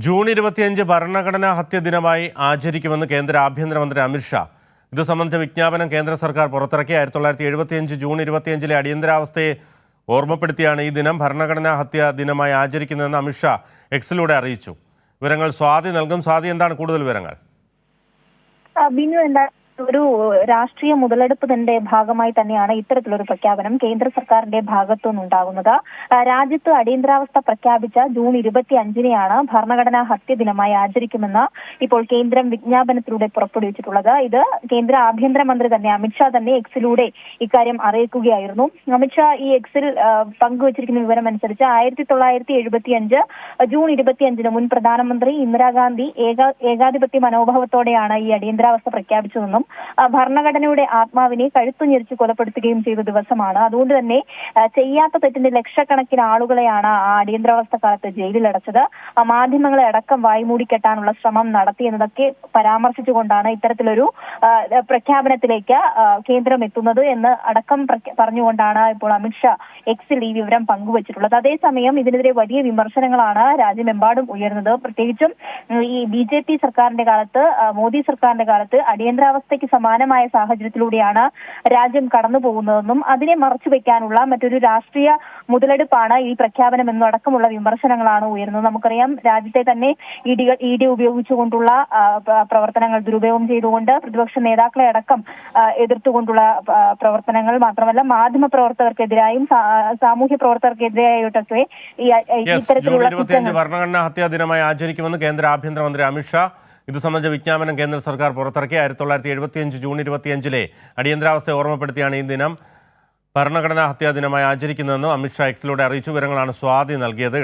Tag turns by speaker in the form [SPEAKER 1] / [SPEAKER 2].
[SPEAKER 1] June 25 ഭരണഘടനാ ഹത്യ ദിനമായി ആചരിക്കുമെന്ന് കേന്ദ്ര ആഭ്യന്തരമന്ത്രി അമിത്ഷാ. ഇത് സംബന്ധിച്ച വിജ്ഞാപനം കേന്ദ്ര സർക്കാർ പുറത്തിറക്കി. 1975 ജൂൺ 25 അടിയന്തരാവസ്ഥയെ ഓർമ്മപ്പെടുത്തിയാണ് ഈ ദിനം ഭരണഘടനാ ഹത്യ ദിനമായി ആചരിക്കുന്നതെന്ന് അമിത്ഷാ എക്സിലൂടെ അറിയിച്ചു. വിവരങ്ങൾ സ്വാതി നൽകും. സ്വാതി, എന്താണ് കൂടുതൽ വിവരങ്ങൾ?
[SPEAKER 2] ബിനു, ഒരു രാഷ്ട്രീയ മുതലെടുപ്പിന്റെ ഭാഗമായി തന്നെയാണ് ഇത്തരത്തിലൊരു പ്രഖ്യാപനം കേന്ദ്ര സർക്കാരിന്റെ ഭാഗത്തുനിന്നുണ്ടാകുന്നത്. രാജ്യത്ത് അടിയന്തരാവസ്ഥ പ്രഖ്യാപിച്ച ജൂൺ 25-നെയാണ് ഭരണഘടനാ ഹത്യ ദിനമായി ആചരിക്കുമെന്ന് ഇപ്പോൾ കേന്ദ്രം വിജ്ഞാപനത്തിലൂടെ പുറപ്പെടുവിച്ചിട്ടുള്ളത്. ഇത് കേന്ദ്ര ആഭ്യന്തരമന്ത്രി തന്നെ അമിത്ഷാ തന്നെ എക്സിലൂടെ ഇക്കാര്യം അറിയിക്കുകയായിരുന്നു. അമിത്ഷാ ഈ എക്സിൽ പങ്കുവച്ചിരിക്കുന്ന വിവരം അനുസരിച്ച് 1975 ജൂൺ 25 മുൻ പ്രധാനമന്ത്രി ഇന്ദിരാഗാന്ധി ഏകാധിപത്യ മനോഭാവത്തോടെയാണ് ഈ അടിയന്തരാവസ്ഥ പ്രഖ്യാപിച്ചതെന്നും ഭരണഘടനയുടെ ആത്മാവിനെ കഴുത്തുഞെരിച്ച് കൊലപ്പെടുത്തുകയും ചെയ്ത ദിവസമാണ്. അതുകൊണ്ട് തന്നെ ചെയ്യാത്ത തെറ്റിന്റെ ലക്ഷക്കണക്കിന് ആളുകളെയാണ് ആ അടിയന്തരാവസ്ഥ കാലത്ത് ജയിലിലടച്ചത്. മാധ്യമങ്ങളെ അടക്കം വായ്മൂടിക്കെട്ടാനുള്ള ശ്രമം നടത്തിയെന്നതൊക്കെ പരാമർശിച്ചുകൊണ്ടാണ് ഇത്തരത്തിലൊരു പ്രഖ്യാപനത്തിലേക്ക് കേന്ദ്രം എത്തുന്നത് എന്ന് അടക്കം പറഞ്ഞുകൊണ്ടാണ് ഇപ്പോൾ അമിത്ഷാ എക്സിൽ ഈ വിവരം പങ്കുവച്ചിട്ടുള്ളത്. അതേസമയം ഇതിനെതിരെ വലിയ വിമർശനങ്ങളാണ് രാജ്യമെമ്പാടും ഉയർന്നത്. പ്രത്യേകിച്ചും ഈ BJP സർക്കാരിന്റെ കാലത്ത്, മോദി സർക്കാരിന്റെ കാലത്ത് അടിയന്തരാവസ്ഥയ്ക്ക് സമാനമായ സാഹചര്യത്തിലൂടെയാണ് രാജ്യം കടന്നു പോകുന്നതെന്നും അതിനെ മറച്ചുവെക്കാനുള്ള മറ്റൊരു രാഷ്ട്രീയ മുതലെടുപ്പാണ് ഈ പ്രഖ്യാപനം എന്നടക്കമുള്ള വിമർശനങ്ങളാണ് ഉയർന്നത്. നമുക്കറിയാം, രാജ്യത്തെ തന്നെ ED ഉപയോഗിച്ചുകൊണ്ടുള്ള പ്രവർത്തനങ്ങൾ ദുരുപയോഗം ചെയ്തുകൊണ്ട് പ്രതിപക്ഷ നേതാക്കളെ അടക്കം എതിർത്തുകൊണ്ടുള്ള പ്രവർത്തനങ്ങൾ, മാത്രമല്ല മാധ്യമ പ്രവർത്തകർക്കെതിരായും സാമൂഹ്യ പ്രവർത്തകർക്കെതിരായിട്ടൊക്കെ ഇത്തരത്തിലുള്ള
[SPEAKER 1] ഭരണഘടനാ ഹത്യാ ദിനമായി ആചരിക്കുമെന്ന് കേന്ദ്ര ആഭ്യന്തരമന്ത്രി അമിത്ഷാ. ഇത് സംബന്ധിച്ച വിജ്ഞാപനം കേന്ദ്ര സർക്കാർ പുറത്തിറക്കി. 1975 ജൂൺ 25 അടിയന്തരാവസ്ഥയെ ഓർമ്മപ്പെടുത്തിയാണ് ഈ ദിനം ഭരണഘടനാ ഹത്യാ ദിനമായി ആചരിക്കുന്നതെന്ന് അമിത്ഷാ എക്സിലൂടെ അറിയിച്ചു. വിവരങ്ങളാണ് സ്വാതി നൽകിയത്.